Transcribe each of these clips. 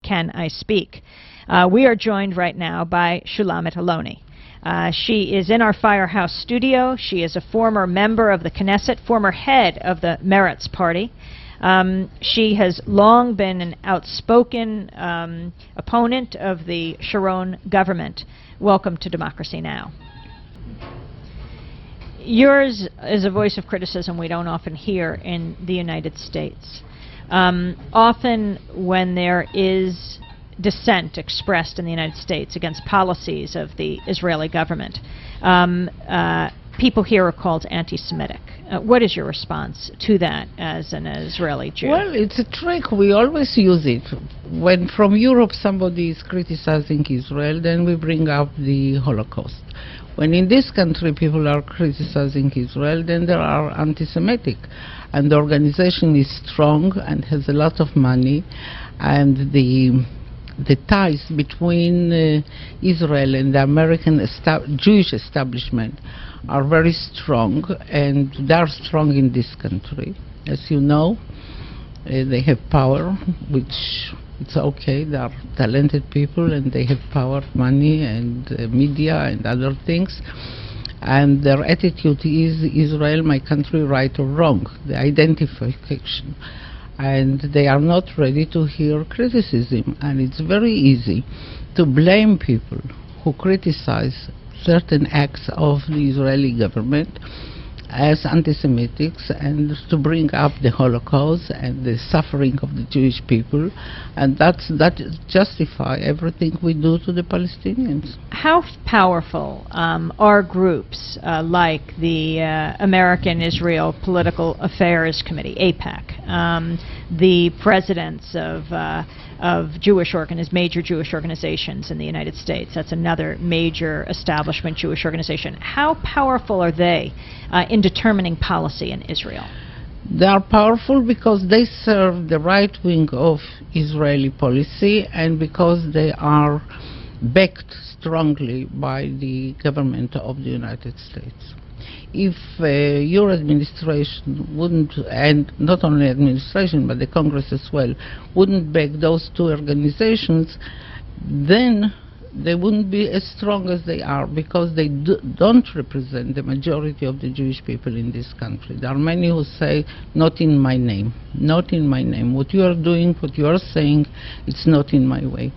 Can I Speak? We are joined right now by Shulamit Aloni. She is in our Firehouse studio. She is a former member of the Knesset, former head of the Meretz Party. She has long been an outspoken opponent of the Sharon government. Welcome to Democracy Now! Yours is a voice of criticism we don't often hear in the United States. Often when there is dissent expressed in the United States against policies of the Israeli government, people here are called anti-Semitic. What is your response to that as an Israeli Jew? Well, it's a trick. We always use it. When from Europe somebody is criticizing Israel, then we bring up the Holocaust. When in this country people are criticizing Israel, then there are anti-Semitic. And the organization is strong and has a lot of money, and the ties between Israel and the American Jewish establishment are very strong, and they are strong in this country. As you know, they have power, which it's okay. They are talented people, and they have power, money, and media, and other things. And their attitude is Israel, my country, right or wrong, the identification. And they are not ready to hear criticism. And it's very easy to blame people who criticize certain acts of the Israeli government as anti-Semitics, and to bring up the Holocaust and the suffering of the Jewish people, and that justify everything we do to the Palestinians. How powerful are groups like the American Israel Political Affairs Committee, AIPAC, the presidents of major Jewish organizations in the United States? That's another major establishment Jewish organization. How powerful are they in determining policy in Israel? They are powerful because they serve the right wing of Israeli policy, and because they are backed strongly by the government of the United States. If your administration wouldn't, and not only administration but the Congress as well, wouldn't back those two organizations, then they wouldn't be as strong as they are, because they don't represent the majority of the Jewish people in this country. There are many who say, not in my name, not in my name. What you are doing, what you are saying, it's not in my way,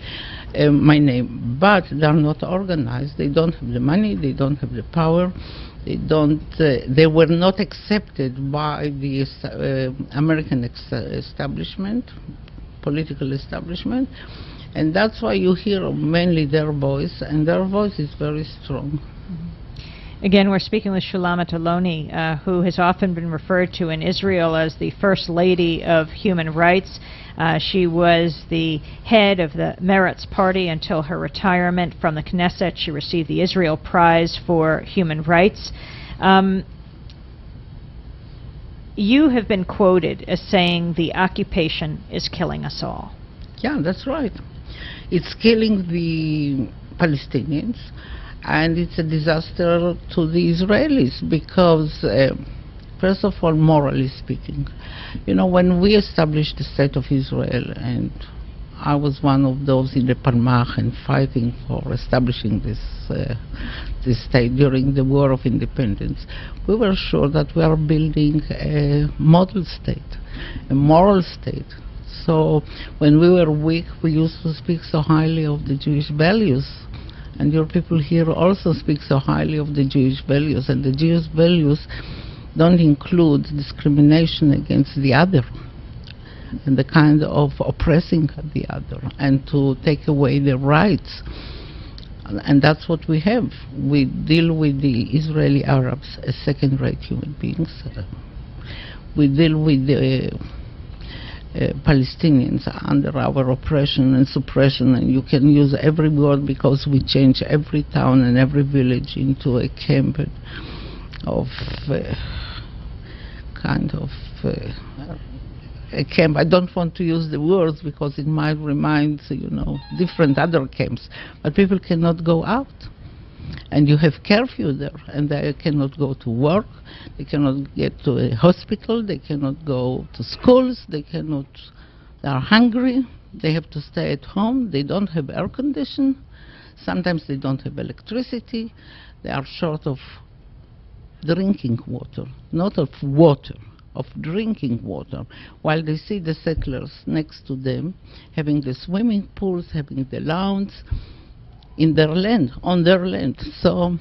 my name. But they are not organized. They don't have the money. They don't have the power. They don't. They were not accepted by the American establishment, political establishment. And that's why you hear mainly their voice, and their voice is very strong. Again, we're speaking with Shulamit Aloni, who has often been referred to in Israel as the First Lady of Human Rights. She was the head of the Meretz Party until her retirement from the Knesset. She received the Israel Prize for Human Rights. You have been quoted as saying the occupation is killing us all. Yeah, that's right. It's killing the Palestinians, and it's a disaster to the Israelis, because, first of all, morally speaking, you know, when we established the State of Israel, and I was one of those in the Palmach and fighting for establishing this state during the War of Independence, we were sure that we are building a model state, a moral state. So when we were weak, we used to speak so highly of the Jewish values. And your people here also speak so highly of the Jewish values. And the Jewish values don't include discrimination against the other, and the kind of oppressing the other, and to take away their rights. And that's what we have. We deal with the Israeli Arabs as second-rate human beings. We deal with the Palestinians under our oppression and suppression, and you can use every word, because we change every town and every village into a camp of a camp. I don't want to use the words because it might remind, you know, different other camps, but people cannot go out. And you have curfew there, and they cannot go to work, they cannot get to a hospital, they cannot go to schools, they are hungry, They have to stay at home. They don't have air conditioning. Sometimes they don't have electricity. They are short of drinking water, not of water, of drinking water, while they see the settlers next to them having the swimming pools, having the lawns in their land, on their land. So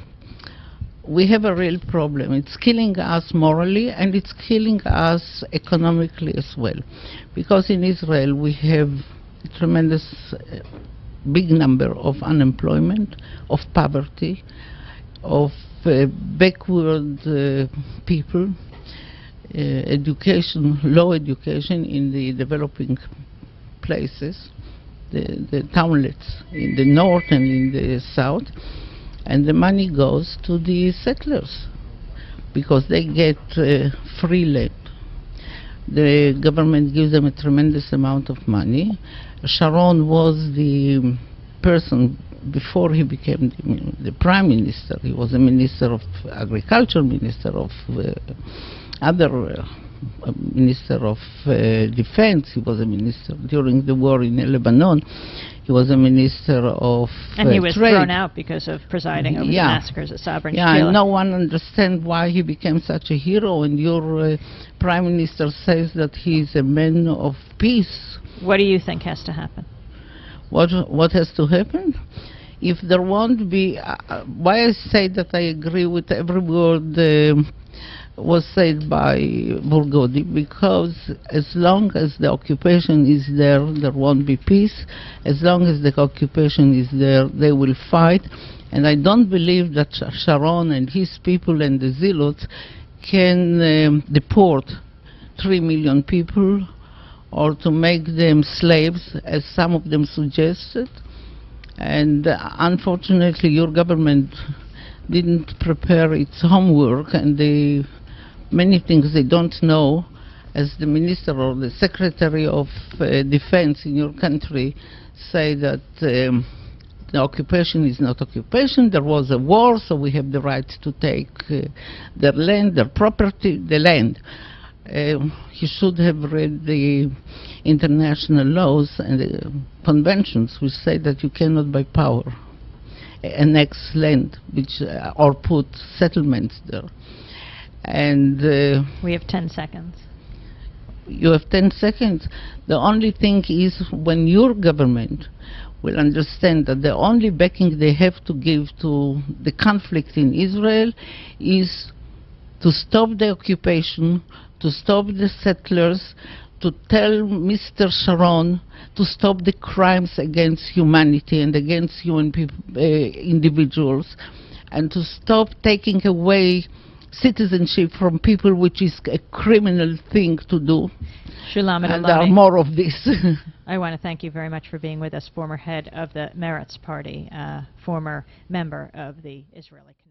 we have a real problem. It's killing us morally, and it's killing us economically as well. Because in Israel we have a tremendous big number of unemployment, of poverty, of backward people, education, low education in the developing places, the townlets in the north and in the south, and the money goes to the settlers because they get free land. The government gives them a tremendous amount of money. Sharon was the person before he became the prime minister. He was a minister of agriculture, minister of minister of defense. He was a minister during the war in Lebanon. He was a minister of and he was trade. thrown out because of presiding over the massacres at Sabra and Yeah, Kila. and no one understands why he became such a hero, and your prime minister says that he is a man of peace. What do you think has to happen? What has to happen? If there won't be... why I say that I agree with every word was said by Burgodi, because as long as the occupation is there, there won't be peace. As long as the occupation is there, they will fight. And I don't believe that Sharon and his people and the zealots can deport 3 million people or to make them slaves, as some of them suggested. And unfortunately, your government didn't prepare its homework, and many things they don't know. As the minister or the secretary of defense in your country say that the occupation is not occupation. There was a war, so we have the right to take their land, their property, the land. He should have read the international laws and the conventions which say that you cannot by power annex land or put settlements there. And we have 10 seconds. You have 10 seconds. The only thing is, when your government will understand that the only backing they have to give to the conflict in Israel is to stop the occupation, to stop the settlers, to tell Mr. Sharon to stop the crimes against humanity and against human individuals, and to stop taking away citizenship from people, which is a criminal thing to do. Shulamit Aloni. And there are more of this. I want to thank you very much for being with us, former head of the Meretz Party, former member of the Israeli Knesset.